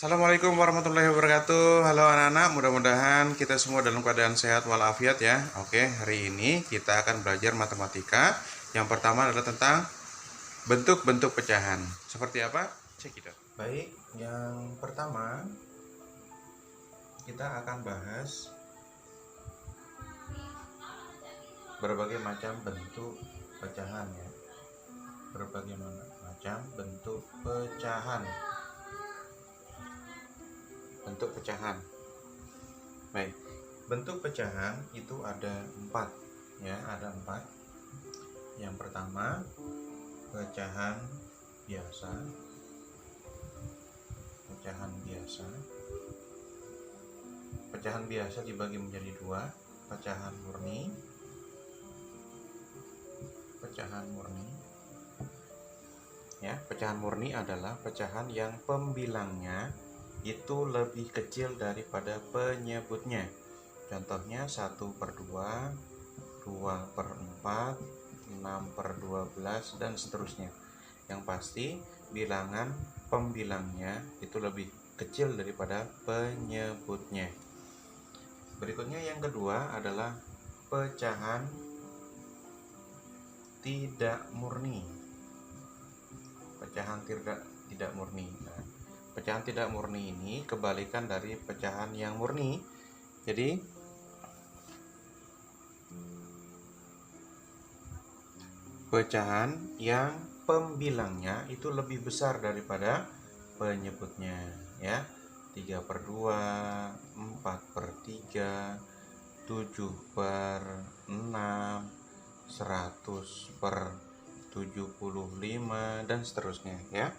Assalamualaikum warahmatullahi wabarakatuh. Halo anak-anak, mudah-mudahan kita semua dalam keadaan sehat walafiat ya. Oke, hari ini kita akan belajar matematika. Yang pertama adalah tentang bentuk-bentuk pecahan. Seperti apa? Cek kita. Baik, yang pertama kita akan bahas berbagai macam bentuk pecahan ya. Berbagai macam bentuk pecahan. Bentuk pecahan. Baik, bentuk pecahan itu ada 4 ya, ada 4. Yang pertama, pecahan biasa. Pecahan biasa. Pecahan biasa dibagi menjadi 2, pecahan murni. Pecahan murni. Ya, pecahan murni adalah pecahan yang pembilangnya itu lebih kecil daripada penyebutnya. Contohnya 1/2, 2/4, 6/12 dan seterusnya. Yang pasti bilangan pembilangnya itu lebih kecil daripada penyebutnya. Berikutnya yang kedua adalah pecahan tidak murni. Pecahan tidak murni. Nah, pecahan tidak murni ini kebalikan dari pecahan yang murni. Jadi pecahan yang pembilangnya itu lebih besar daripada penyebutnya ya. 3/2, 4/3, 7/6, 100/75 dan seterusnya ya.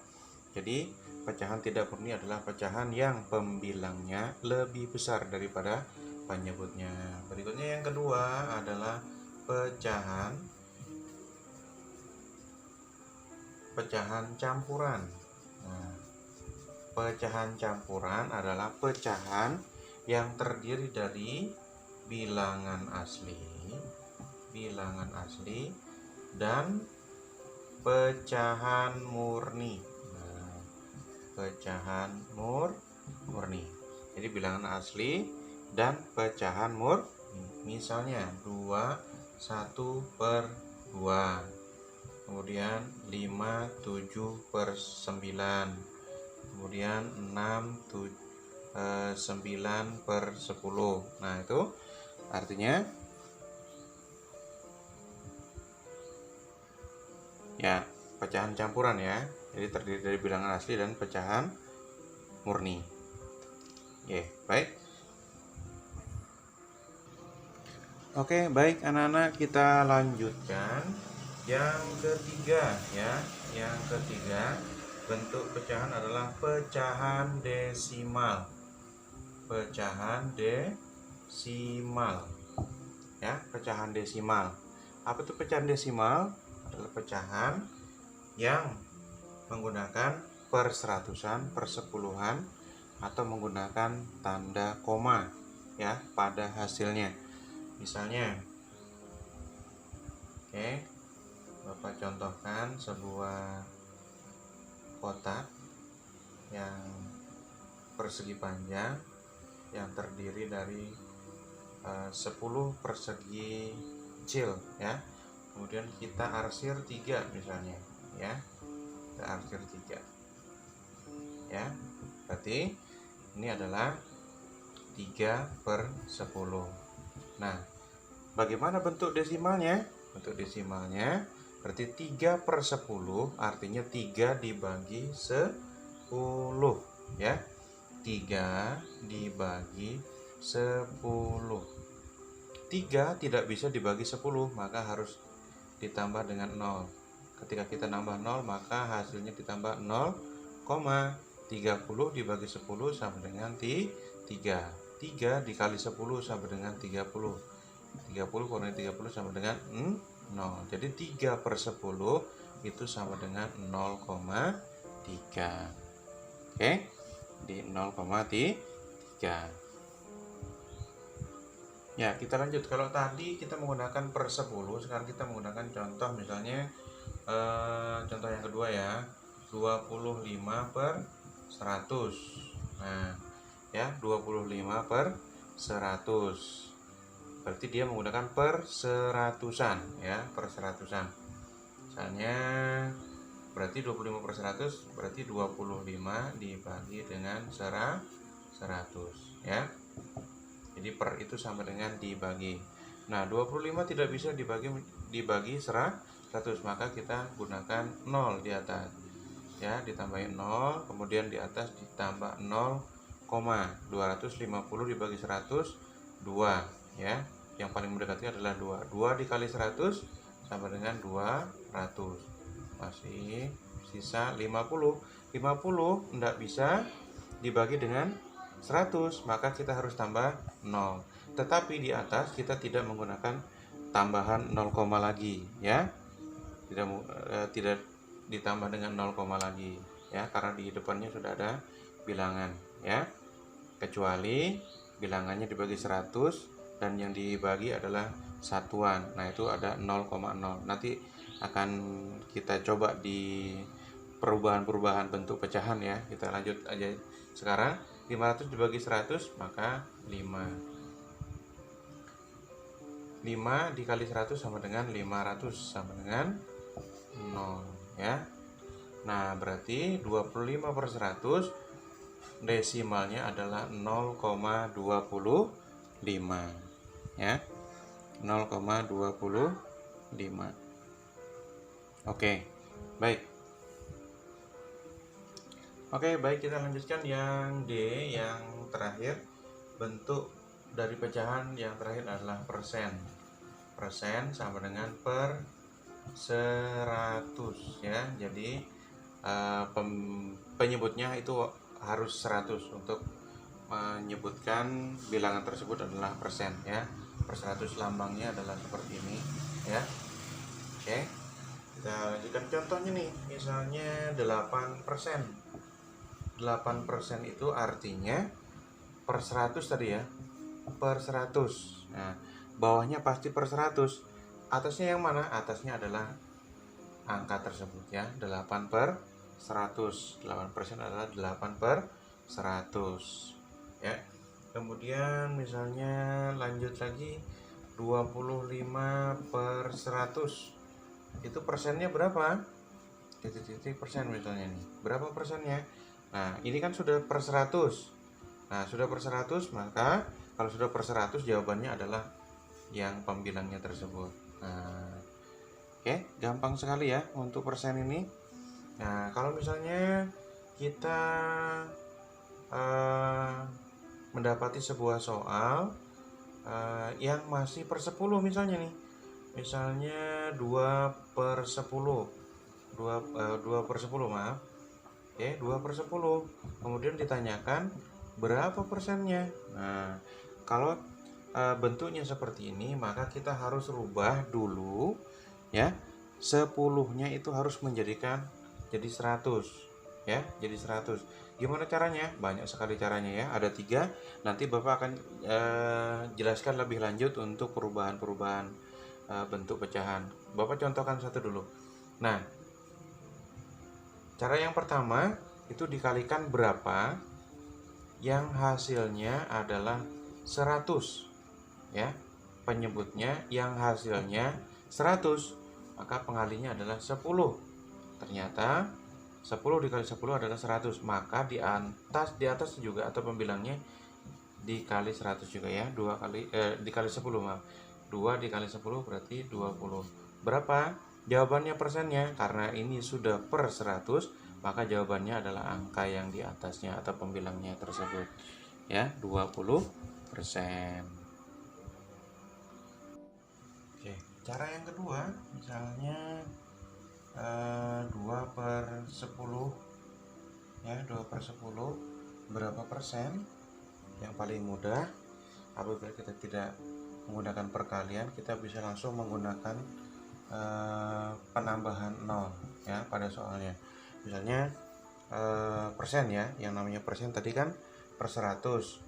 Jadi pecahan tidak murni adalah pecahan yang pembilangnya lebih besar daripada penyebutnya. Berikutnya yang kedua adalah pecahan campuran. Nah, pecahan campuran adalah pecahan yang terdiri dari bilangan asli dan pecahan murni. Pecahan murni. Jadi bilangan asli dan pecahan murni. Misalnya 2 1/2. Kemudian 5 7/9. Kemudian 6 9/10. Nah, itu artinya ya pecahan campuran ya. Jadi terdiri dari bilangan asli dan pecahan murni. Oke, baik. Oke, baik anak-anak, kita lanjutkan yang ketiga ya. Yang ketiga, bentuk pecahan adalah pecahan desimal. Pecahan desimal. Ya, pecahan desimal. Apa itu pecahan desimal? Adalah pecahan yang menggunakan perseratusan, persepuluhan, atau menggunakan tanda koma ya pada hasilnya. Misalnya, oke, Bapak contohkan sebuah kotak yang persegi panjang yang terdiri dari 10 persegi kecil ya. Kemudian kita arsir 3 misalnya ya. Kita arsir 3 ya. Berarti ini adalah 3/10. Nah, bagaimana bentuk desimalnya? Bentuk desimalnya berarti 3/10, artinya 3 dibagi 10 ya. 3 dibagi 10. 3 tidak bisa dibagi 10, maka harus ditambah dengan 0. Ketika kita nambah 0, maka hasilnya ditambah 0,30 dibagi 10 sama dengan 3. 3 dikali 10 sama dengan 30. 30 kurang 30 sama dengan 0. Jadi 3/10 itu sama dengan 0,3. Oke, di 0,3. Ya, kita lanjut. Kalau tadi kita menggunakan per 10, sekarang kita menggunakan contoh misalnya contoh yang kedua ya, 25/100. Nah, ya 25 per 100. Berarti dia menggunakan per seratusan ya, per seratusan. Misalnya berarti 25 per 100 berarti 25 dibagi dengan 100 ya. Jadi per itu sama dengan dibagi. Nah, 25 tidak bisa dibagi 100, maka kita gunakan 0 di atas. Ya, ditambahin 0, kemudian di atas ditambah 0,250 dibagi 100 2 ya. Yang paling mendekati adalah 2. 2 dikali 100 sama dengan 200. Masih sisa 50. 50 tidak bisa dibagi dengan 100, maka kita harus tambah 0. Tetapi di atas kita tidak menggunakan tambahan 0, lagi ya. Tidak ditambah dengan 0, lagi ya, karena di depannya sudah ada bilangan ya. Kecuali bilangannya dibagi 100 dan yang dibagi adalah satuan. Nah, itu ada 0,0. Nanti akan kita coba di perubahan-perubahan bentuk pecahan ya. Kita lanjut aja sekarang. 500 dibagi 100 maka 5. 5 dikali 100 sama dengan 500 sama dengan 0 ya. Nah, berarti 25 per 100 desimalnya adalah 0,25 ya. 0,25. Oke, baik. Oke, baik, kita lanjutkan yang D, yang terakhir. Bentuk dari pecahan yang terakhir adalah persen. Persen sama dengan per 100 ya. Jadi penyebutnya itu harus 100 untuk menyebutkan bilangan tersebut adalah persen ya. Per 100 lambangnya adalah seperti ini ya. Oke, kita lanjutkan contohnya nih. Misalnya 8%. 8% itu artinya per 100 tadi ya, per 100. Nah, bawahnya pasti per 100. Atasnya yang mana? Atasnya adalah angka tersebut ya, 8 per 100. 8% adalah 8 per 100 ya. Kemudian misalnya lanjut lagi 25 per 100. Itu persennya berapa? Titik-titik persen misalnya nih. Berapa persennya? Nah, ini kan sudah per 100. Nah, sudah per 100, maka kalau sudah per 100 jawabannya adalah yang pembilangnya tersebut. Nah, oke, gampang sekali ya untuk persen ini. Nah, kalau misalnya kita mendapati sebuah soal yang masih per 10 misalnya nih. Misalnya 2 per 10. 2 per 10, maaf. Oke, 2 per 10. Kemudian ditanyakan berapa persennya. Nah, kalau bentuknya seperti ini, maka kita harus rubah dulu ya. 10-nya itu harus menjadikan jadi 100 ya, jadi 100. Gimana caranya? Banyak sekali caranya ya, ada 3. Nanti Bapak akan jelaskan lebih lanjut untuk perubahan-perubahan bentuk pecahan. Bapak contohkan satu dulu. Nah, cara yang pertama itu dikalikan berapa yang hasilnya adalah 100 ya. Penyebutnya yang hasilnya 100, maka pengalinya adalah 10. Ternyata 10 dikali 10 adalah 100, maka di atas juga atau pembilangnya dikali 100 juga ya. Dikali 10, maaf. 2 dikali 10 berarti 20. Berapa? Jawabannya persennya. Karena ini sudah per 100, maka jawabannya adalah angka yang di atasnya atau pembilangnya tersebut ya, 20%. Oke, cara yang kedua misalnya 2 per 10 ya. 2 per 10 berapa persen? Yang paling mudah apabila kita tidak menggunakan perkalian, kita bisa langsung menggunakan penambahan 0 ya pada soalnya. Misalnya persen ya, yang namanya persen tadi kan per 100.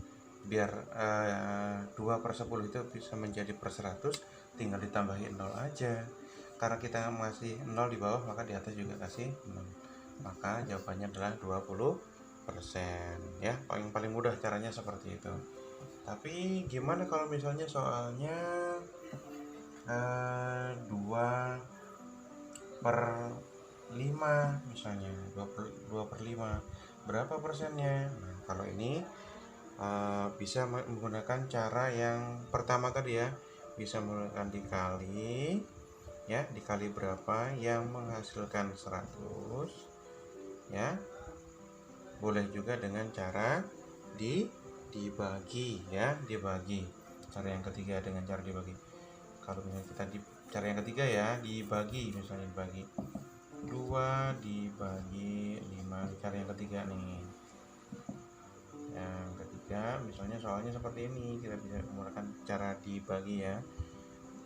Biar 2 per 10 itu bisa menjadi per 100, tinggal ditambahin 0 aja. Karena kita masih 0 di bawah, maka di atas juga kasih 0. Maka jawabannya adalah 20%. persen ya. Paling mudah caranya seperti itu. Tapi gimana kalau misalnya soalnya 2/5 misalnya, 2/5 berapa persennya? Nah, kalau ini bisa menggunakan cara yang pertama tadi ya, bisa menggunakan dikali ya, dikali berapa yang menghasilkan 100 ya. Boleh juga dengan cara dibagi ya, dibagi. Cara yang ketiga dengan cara dibagi. Kalau misalnya kita cara yang ketiga ya, dibagi, misalnya dibagi 2 dibagi 5, cara yang ketiga nih. Yang ketiga misalnya soalnya seperti ini, kita bisa menggunakan cara dibagi ya.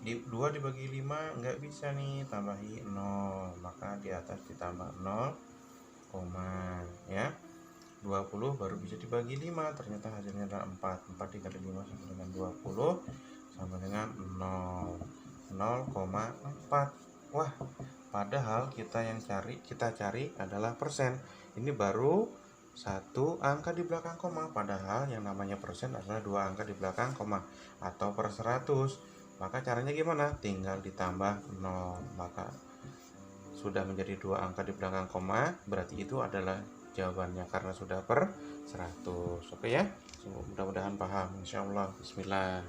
2 dibagi 5 nggak bisa nih, tambahi 0, maka di atas ditambah 0, ya. 20 baru bisa dibagi 5, ternyata hasilnya adalah 4 dikali 5 sama dengan 20 sama dengan 0,4. Wah, padahal kita cari adalah persen. Ini baru satu angka di belakang koma, padahal yang namanya persen adalah 2 angka di belakang koma atau per 100. Maka caranya gimana? Tinggal ditambah 0, maka sudah menjadi 2 angka di belakang koma, berarti itu adalah jawabannya karena sudah per 100. Oke ya, mudah-mudahan paham. Insyaallah. Bismillah.